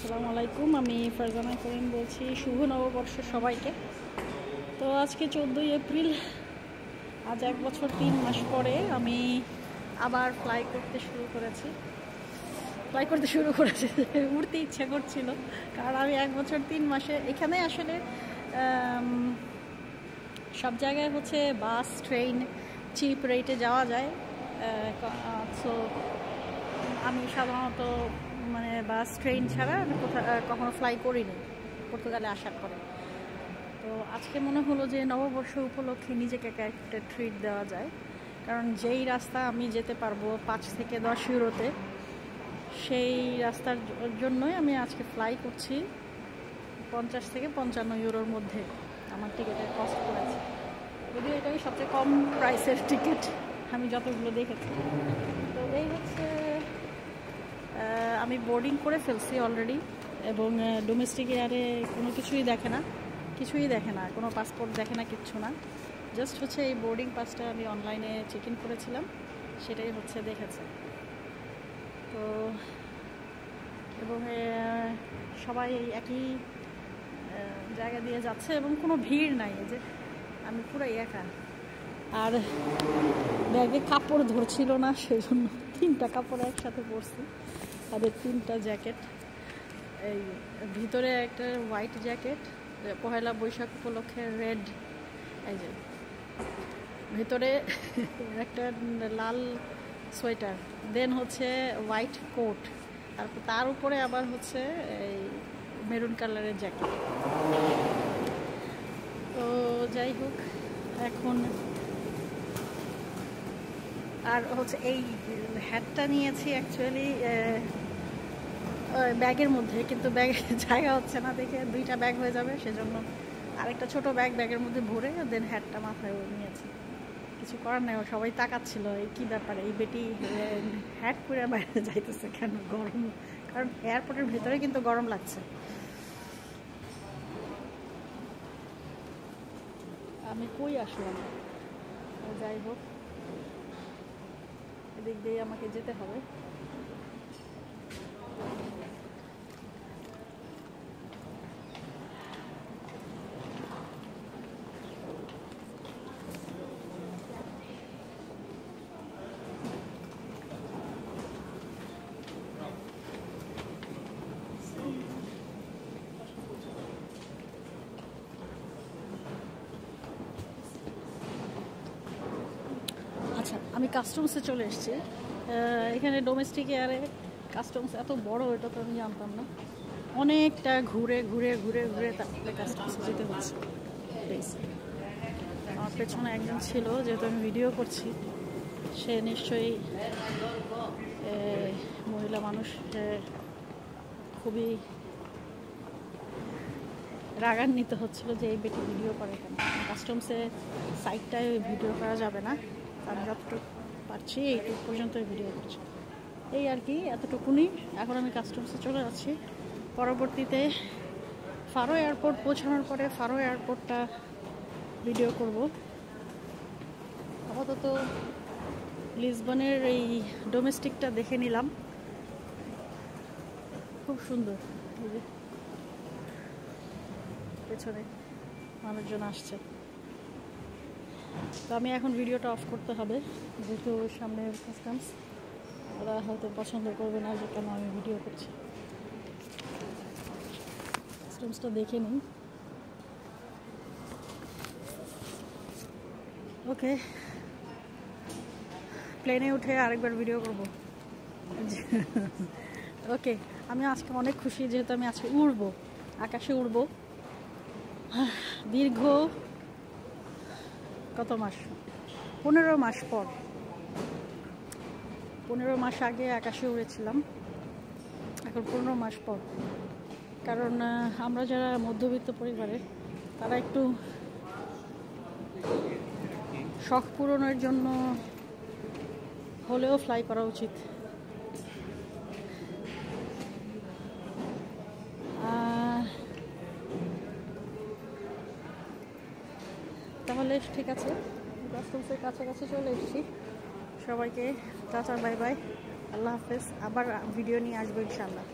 আসসালামু আলাইকুম, আমি ফারজানা করিম বলছি। শুভ নববর্ষ সবাইকে। তো আজকে 14ই এপ্রিল, আজ 1 বছর 3 মাস পরে আমি আবার ফ্লাই করতে শুরু করেছি। উড়তে ইচ্ছা করছিল, কারণ আমি 1 বছর 3 মাসে এখানে আসলে সব জায়গায় হচ্ছে বাস ট্রেন চিপ রেটে যাওয়া যায়। সো আমি সাধারণত মানে বাস ট্রেন ছাড়া কখনো ফ্লাই করিনি পর্তুগালে আসার পরে। তো আজকে মনে হলো যে নববর্ষ উপলক্ষে নিজেকে একটা ট্রিট দেওয়া যায়, কারণ যেই রাস্তা আমি যেতে পারবো 5 থেকে 10 ইউরোতে, সেই রাস্তার জন্যই আমি আজকে ফ্লাই করছি। 50 থেকে 55 ইউরোর মধ্যে আমার টিকিটের কস্ট পড়েছে। যদিও এটাই সবচেয়ে কম প্রাইসের টিকিট আমি যতগুলো দেখেছি। তো এই হচ্ছে, আমি বোর্ডিং করে ফেলছি অলরেডি, এবং ডোমেস্টিক এয়ারে কোনো কিছুই দেখে না, কোনো পাসপোর্ট দেখে না, কিচ্ছু না। জাস্ট হচ্ছে এই বোর্ডিং পাসটা আমি অনলাইনে চেক ইন করেছিলাম, সেটাই হচ্ছে দেখেছে। তো এবং সবাই একই জায়গা দিয়ে যাচ্ছে এবং কোনো ভিড় নাই, যে আমি পুরো একা। আর ব্যাগে কাপড় ধরছিল না, সেই জন্য 3টা কাপড় একসাথে পরছি। তাদের 3টা জ্যাকেট, এই ভিতরে একটা হোয়াইট জ্যাকেট, পহেলা বৈশাখ উপলক্ষে রেড, এই যে ভিতরে একটা লাল সোয়েটার, দেন হচ্ছে হোয়াইট কোট, আর তার উপরে আবার হচ্ছে এই মেরুন কালারের জ্যাকেট। তো যাই হোক, এখন আর হচ্ছে এই হ্যাটটা নিয়েছি অ্যাকচুয়ালি ব্যাগের মধ্যে, কিন্তু ব্যাগে জায়গা হচ্ছে না দেখে 2টা ব্যাগ হয়ে যাবে, সেজন্য আরেকটা ছোট ব্যাগের মধ্যে ভরে দেন হ্যাটটা মাথায় নিয়েছি। কিছু করার নেই, সবাই তাকাচ্ছিল এই কী ব্যাপারে, এই বেটি হ্যাট পরে বাইরে যাইতেছে কেন, গরম, কারণ এয়ারপোর্টের ভেতরে কিন্তু গরম লাগছে। আমি কই আসলাম, যাই হোক এদিক দিয়ে আমাকে যেতে হবে। আচ্ছা, আমি কাস্টমসে চলে এসেছি। এখানে ডোমেস্টিক এয়ারে কাস্টমস এত বড়, এটা তো আমি জানতাম না। অনেকটা ঘুরে তারপরে কাস্টমসে যেতে হচ্ছে। আমার পেছনে একজন ছিল, যেহেতু আমি ভিডিও করছি, সে নিশ্চয়ই মহিলা মানুষ, খুবই রাগান্বিত হচ্ছিল যে এই বেটি ভিডিও করে কেন। কাস্টমসে সাইডটায় ভিডিও করা যাবে না, আমি যতটুকু পারছি এইটুকু পর্যন্ত ভিডিও করছি, এই আর কি, এতটুকুনি। এখন আমি কাস্টমসে চলে যাচ্ছি। পরবর্তীতে ফারো এয়ারপোর্ট পৌঁছানোর পরে ফারো এয়ারপোর্টটা ভিডিও করব। আপাতত লিসবনের এই ডোমেস্টিকটা দেখে নিলাম, খুব সুন্দর। পেছনে মানুষজন আসছে, তো আমি এখন ভিডিওটা অফ করতে হবে, যেহেতু সামনে কাস্টমস, ওরা হয়তো পছন্দ করবে না যে কেন আমি ভিডিও করছি। কাস্টমসটা দেখে নিই। ওকে, প্লেনে উঠে আরেকবার ভিডিও করব। ওকে, আমি আজকে অনেক খুশি, যেহেতু আমি আজকে উড়বো, আকাশে উড়বো। দীর্ঘ কত মাস, 15 মাস পর, 15 মাস আগে আকাশে উড়েছিলাম, এখন 15 মাস পর। কারণ আমরা যারা মধ্যবিত্ত পরিবারের, তারা একটু শখ পূরণের জন্য হলেও ফ্লাই করা উচিত। তাহলে ঠিক আছে, কাস্টমসের কাছাকাছি চলে এসেছি। সবাইকে টাটা, বাই বাই, আল্লাহ হাফেজ। আবার ভিডিও নিয়ে আসবো ইনশাআল্লাহ।